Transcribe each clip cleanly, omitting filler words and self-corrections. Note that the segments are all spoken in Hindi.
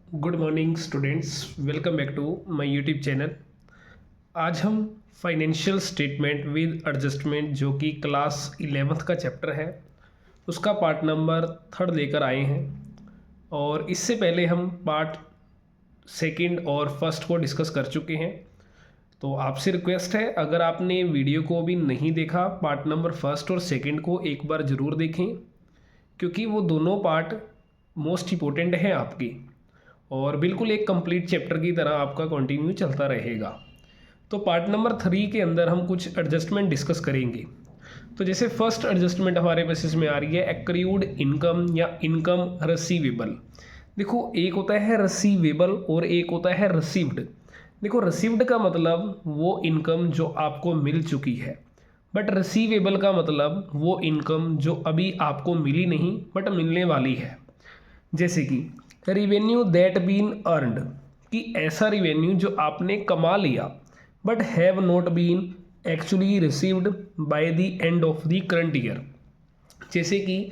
Good morning students, welcome back to my YouTube channel. आज हम फाइनेंशियल स्टेटमेंट विद एडजस्टमेंट जो कि क्लास 11th का चैप्टर है उसका पार्ट नंबर 3 लेकर आए हैं। और इससे पहले हम पार्ट 2 और 1 को डिस्कस कर चुके हैं। तो आपसे रिक्वेस्ट है, अगर आपने वीडियो को भी नहीं देखा, पार्ट नंबर 1 और 2 को एक बार ज़रूर देखें, क्योंकि वो दोनों पार्ट मोस्ट इम्पोर्टेंट हैं आपकी, और बिल्कुल एक कंप्लीट चैप्टर की तरह आपका कंटिन्यू चलता रहेगा। तो पार्ट नंबर 3 के अंदर हम कुछ एडजस्टमेंट डिस्कस करेंगे। तो जैसे फर्स्ट एडजस्टमेंट हमारे पास इसमें आ रही है एक्रूड इनकम या इनकम रिसीवेबल। देखो, एक होता है रिसीवेबल और एक होता है रिसीव्ड। देखो, रिसीव्ड का मतलब वो इनकम जो आपको मिल चुकी है, बट रिसीवेबल का मतलब वो इनकम जो अभी आपको मिली नहीं बट मिलने वाली है। जैसे कि रिवेन्यू दैट बीन अर्नड, कि ऐसा रिवेन्यू जो आपने कमा लिया but have not been actually received by the end of the current year. जैसे कि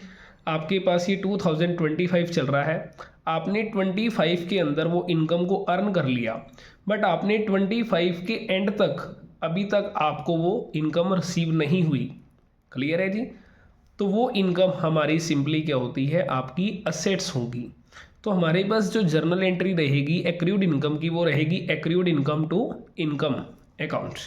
आपके पास ये 2025 चल रहा है, आपने 25 के अंदर वो इनकम को अर्न कर लिया, बट आपने 25 के एंड तक अभी तक आपको वो इनकम रिसीव नहीं हुई। क्लियर है जी? तो वो इनकम हमारी सिंपली क्या होती है, आपकी असेट्स होगी। तो हमारे पास जो जर्नल एंट्री रहेगी एक्रूड इनकम की, वो रहेगी accrued income to income account.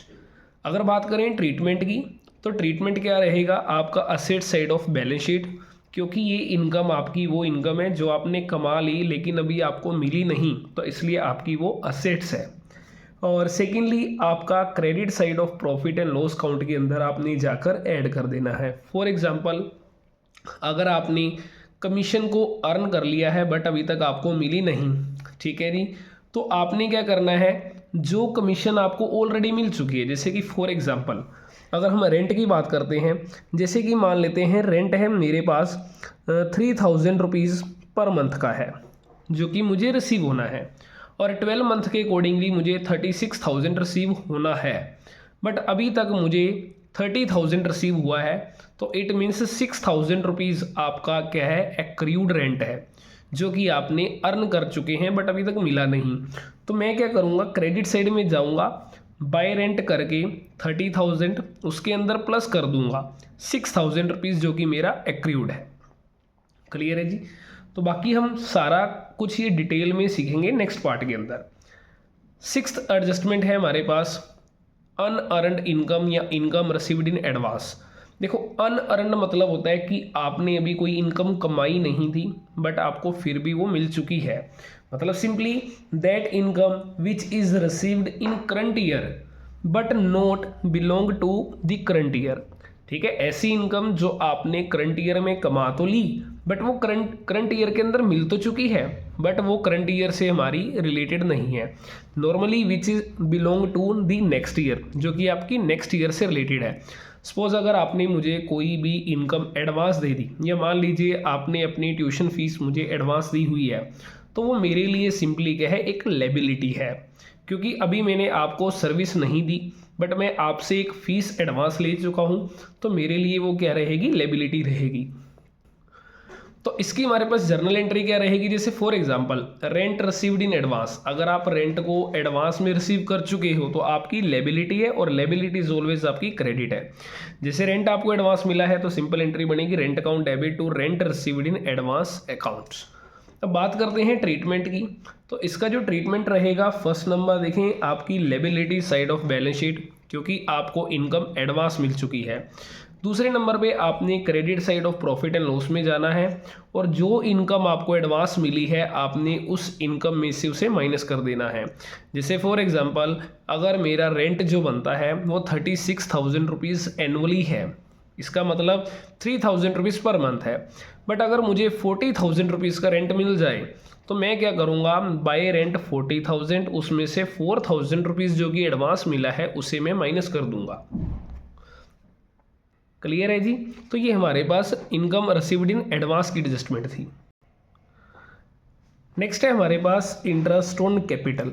अगर बात करें ट्रीटमेंट की, तो ट्रीटमेंट क्या रहेगा, आपका asset side of balance sheet, क्योंकि ये इनकम आपकी वो इनकम है जो आपने कमा ली लेकिन अभी आपको मिली नहीं, तो इसलिए आपकी वो असेट्स है। और सेकेंडली आपका credit side of profit and loss count के अंदर आपने जाकर ऐड कर देना है। फॉर एग्जांपल, अगर आपने कमीशन को अर्न कर लिया है बट अभी तक आपको मिली नहीं, ठीक है जी, तो आपने क्या करना है, जो कमीशन आपको ऑलरेडी मिल चुकी है, जैसे कि फॉर एग्जांपल अगर हम रेंट की बात करते हैं, जैसे कि मान लेते हैं रेंट है मेरे पास 3000 रुपीज़ पर मंथ का है जो कि मुझे रिसीव होना है, और 12 मंथ के अकॉर्डिंगली मुझे 36,000 रिसीव होना है, बट अभी तक मुझे 30,000 रिसीव हुआ है। तो इट मीन्स 6,000 रुपीज़ आपका क्या है, एक्रूड रेंट है जो कि आपने अर्न कर चुके हैं बट अभी तक मिला नहीं। तो मैं क्या करूँगा, क्रेडिट साइड में जाऊँगा, बाय रेंट करके 30,000 उसके अंदर प्लस कर दूंगा 6,000 रुपीज़ जो कि मेरा एक्रूड है। क्लियर है जी? तो बाकी हम सारा कुछ ये डिटेल में सीखेंगे नेक्स्ट पार्ट के अंदर। 6th एडजस्टमेंट है हमारे पास अनअर्नड इनकम या इनकम रिसीव्ड इन एडवांस। देखो, अनअर्नड मतलब होता है कि आपने अभी कोई इनकम कमाई नहीं थी बट आपको फिर भी वो मिल चुकी है। मतलब simply that income which is received in current year but not belong to the current year. ठीक है, ऐसी इनकम जो आपने करंट ईयर में कमा तो ली बट वो करंट ईयर के अंदर मिल तो चुकी है बट वो करंट ईयर से हमारी रिलेटेड नहीं है। Normally which is belong to the next year, जो कि आपकी नेक्स्ट ईयर से रिलेटेड है। सपोज अगर आपने मुझे कोई भी इनकम एडवांस दे दी, या मान लीजिए आपने अपनी ट्यूशन फीस मुझे एडवांस दी हुई है, तो वो मेरे लिए सिंपली क्या है, एक लायबिलिटी है, क्योंकि अभी मैंने आपको सर्विस नहीं दी बट मैं आपसे एक फ़ीस एडवांस ले चुका हूँ, तो मेरे लिए वो क्या रहेगी, लायबिलिटी रहेगी। तो इसकी हमारे पास जर्नल एंट्री क्या रहेगी, जैसे for example rent received in advance. अगर आप रेंट को एडवांस में रिसीव कर चुके हो तो आपकी लायबिलिटी है, और लायबिलिटी इज ऑलवेज आपकी क्रेडिट है। जैसे रेंट आपको एडवांस मिला है तो सिंपल एंट्री बनेगी rent account debit to rent received in advance accounts. अब बात करते हैं ट्रीटमेंट की। तो इसका जो ट्रीटमेंट रहेगा, फर्स्ट नंबर देखें आपकी liability side of balance sheet, क्योंकि आपको इनकम एडवांस मिल चुकी है। दूसरे नंबर पे आपने credit side of profit and loss में जाना है, और जो इनकम आपको एडवांस मिली है आपने उस इनकम में से उसे माइनस कर देना है। जैसे फॉर एग्जांपल अगर मेरा रेंट जो बनता है वो 36,000 रुपीज़ एनुअली है, इसका मतलब 3,000 रुपीज़ पर मंथ है, बट अगर मुझे 40,000 रुपीज़ का रेंट मिल जाए तो मैं क्या करूँगा, बाय रेंट 40,000 उसमें से 4,000 रुपीज़ जो कि एडवांस मिला है उसे मैं माइनस कर दूंगा। क्लियर है जी? तो ये हमारे पास इनकम रिसीव्ड इन एडवांस की एडजस्टमेंट थी। नेक्स्ट है हमारे पास इंटरेस्ट ऑन कैपिटल।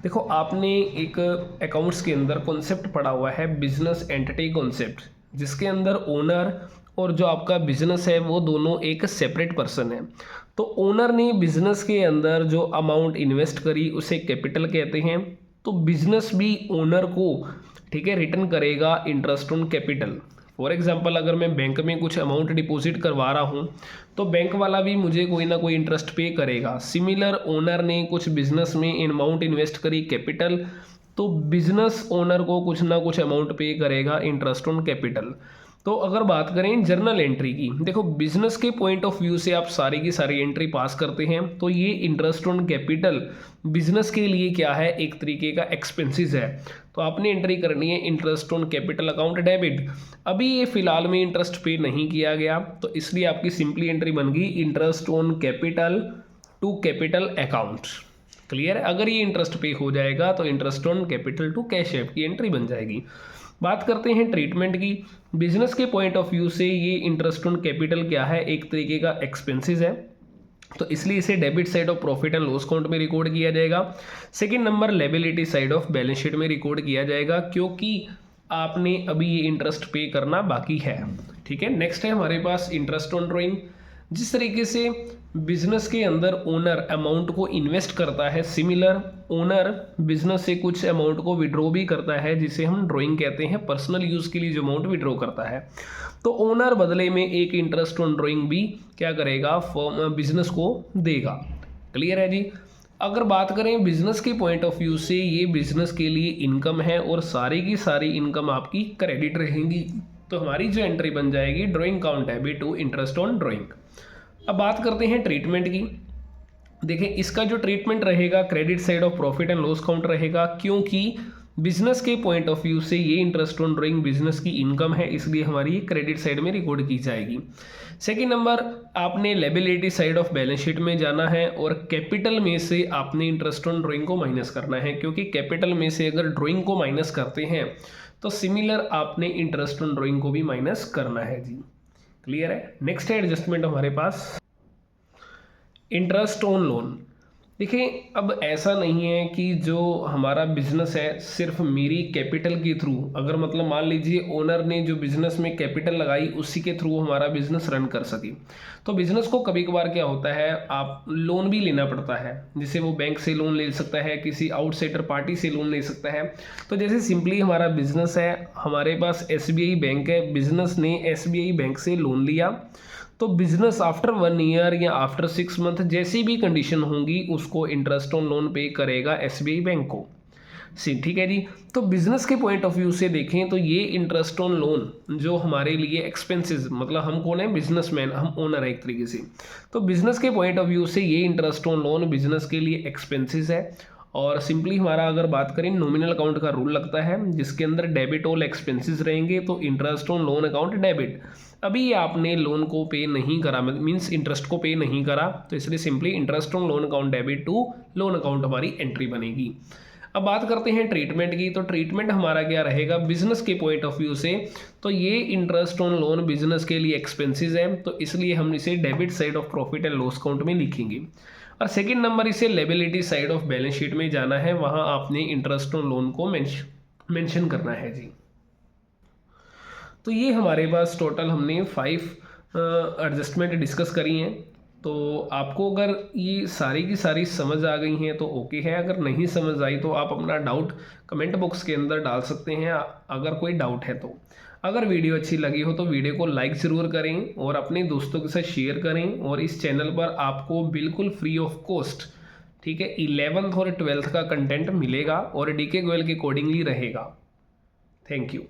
देखो, आपने एक अकाउंट्स के अंदर कॉन्सेप्ट पढ़ा हुआ है बिजनेस एंटिटी कॉन्सेप्ट, जिसके अंदर ओनर और जो आपका बिजनेस है वो दोनों एक सेपरेट पर्सन है। तो ओनर ने बिजनेस के अंदर जो अमाउंट इन्वेस्ट करी उसे कैपिटल कहते हैं। तो बिजनेस भी ओनर को, ठीक है, रिटर्न करेगा interest on capital. For example, अगर मैं बैंक में कुछ अमाउंट डिपॉजिट करवा रहा हूँ तो बैंक वाला भी मुझे कोई ना कोई इंटरेस्ट पे करेगा। सिमिलर, ओनर ने कुछ बिजनेस में अमाउंट इन्वेस्ट करी कैपिटल, तो बिजनेस ओनर को कुछ ना कुछ अमाउंट पे करेगा इंटरेस्ट ऑन कैपिटल। तो अगर बात करें जर्नल एंट्री की, देखो बिजनेस के पॉइंट ऑफ व्यू से आप सारी की सारी एंट्री पास करते हैं, तो ये इंटरेस्ट ऑन कैपिटल बिजनेस के लिए क्या है, एक तरीके का एक्सपेंसेस है। तो आपने एंट्री करनी है interest on capital account debit. अभी ये फिलहाल में इंटरेस्ट पे नहीं किया गया, तो इसलिए आपकी सिंपली एंट्री बन गई interest on capital to capital account. Clear है? अगर ये इंटरेस्ट पे हो जाएगा तो interest on capital to cash app की एंट्री बन जाएगी। बात करते हैं ट्रीटमेंट की। बिजनेस के पॉइंट ऑफ व्यू से ये इंटरेस्ट ऑन कैपिटल क्या है, एक तरीके का एक्सपेंसेस है, तो इसलिए इसे debit side of profit and loss account में रिकॉर्ड किया जाएगा। Second number, liability side of balance sheet में रिकॉर्ड किया जाएगा, क्योंकि आपने अभी ये इंटरेस्ट पे करना बाकी है। ठीक है, नेक्स्ट है हमारे पास इंटरेस्ट ऑन ड्राइंग। जिस तरीके से बिजनेस के अंदर ओनर अमाउंट को इन्वेस्ट करता है, सिमिलर ओनर बिजनेस से कुछ अमाउंट को विड्रॉ भी करता है, जिसे हम ड्राइंग कहते हैं। पर्सनल यूज़ के लिए जो अमाउंट विड्रॉ करता है, तो ओनर बदले में एक इंटरेस्ट ऑन ड्राइंग भी क्या करेगा, फर्म बिजनेस को देगा। क्लियर है जी? अगर बात करें बिजनेस के पॉइंट ऑफ व्यू से, ये बिजनेस के लिए इनकम है और सारी की सारी इनकम आपकी क्रेडिट रहेंगी, तो हमारी जो एंट्री बन जाएगी drawing count debit to interest on drawing. अब बात करते हैं ट्रीटमेंट की। देखें, इसका जो ट्रीटमेंट रहेगा credit side of profit and loss account रहेगा, क्योंकि बिजनेस के पॉइंट ऑफ व्यू से ये इंटरेस्ट ऑन ड्राइंग बिजनेस की इनकम है, इसलिए हमारी ये क्रेडिट साइड में रिकॉर्ड की जाएगी। सेकेंड नंबर, आपने liability side of balance sheet में जाना है और कैपिटल में से आपने इंटरेस्ट ऑन ड्राइंग को माइनस करना है, क्योंकि कैपिटल में से अगर ड्राइंग को माइनस करते हैं तो सिमिलर आपने इंटरेस्ट ऑन ड्राइंग को भी माइनस करना है जी। क्लियर है? नेक्स्ट है एडजस्टमेंट हमारे पास इंटरेस्ट ऑन लोन। देखिए, अब ऐसा नहीं है कि जो हमारा बिजनेस है सिर्फ मेरी कैपिटल के थ्रू, अगर मतलब मान लीजिए ओनर ने जो बिजनेस में कैपिटल लगाई उसी के थ्रू हमारा बिजनेस रन कर सके, तो बिजनेस को कभी कभार क्या होता है, आप लोन भी लेना पड़ता है, जिसे वो बैंक से लोन ले सकता है, किसी आउटसाइडर पार्टी से लोन ले सकता है। तो जैसे सिंपली हमारा बिजनेस है, हमारे पास SBI बैंक है, बिजनेस ने SBI बैंक से लोन लिया, तो बिजनेस आफ्टर 1 ईयर या आफ्टर 6 मंथ जैसी भी कंडीशन होंगी उसको इंटरेस्ट ऑन लोन पे करेगा SBI बैंक को। ठीक है जी? तो बिजनेस के पॉइंट ऑफ व्यू से देखें तो ये इंटरेस्ट ऑन लोन जो हमारे लिए एक्सपेंसेस, मतलब हम कौन है, बिजनेसमैन, हम ओनर है एक तरीके से, तो बिजनेस के पॉइंट ऑफ व्यू से ये इंटरेस्ट ऑन लोन बिजनेस के लिए एक्सपेंसेस है। और सिंपली हमारा अगर बात करें नॉमिनल अकाउंट का रूल लगता है, जिसके अंदर डेबिट ऑल एक्सपेंसेस रहेंगे, तो interest on loan account debit. अभी आपने लोन को पे नहीं करा, मींस इंटरेस्ट को पे नहीं करा, तो इसलिए simply interest on loan account debit to loan account हमारी एंट्री बनेगी। अब बात करते हैं ट्रीटमेंट की। तो ट्रीटमेंट हमारा क्या रहेगा बिजनेस के पॉइंट ऑफ व्यू से, तो ये इंटरेस्ट ऑन लोन बिजनेस के लिए एक्सपेंसेस है, तो इसलिए हम इसे debit side of profit and loss account में लिखेंगे। और सेकेंड नंबर, इसे liability side of balance sheet में जाना है, वहाँ आपने इंटरेस्ट ऑन लोन को मेंशन करना है जी। तो ये हमारे पास टोटल हमने 5 एडजस्टमेंट डिस्कस करी हैं। तो आपको अगर ये सारी की सारी समझ आ गई हैं तो ओके है, अगर नहीं समझ आई तो आप अपना डाउट कमेंट बॉक्स के अंदर डाल सकते हैं, अगर कोई डाउट है तो। अगर वीडियो अच्छी लगी हो तो वीडियो को लाइक ज़रूर करें और अपने दोस्तों के साथ शेयर करें। और इस चैनल पर आपको बिल्कुल फ्री ऑफ कॉस्ट, ठीक है, 11th और 12th का कंटेंट मिलेगा और DK गोयल के अकॉर्डिंगली रहेगा। Thank you.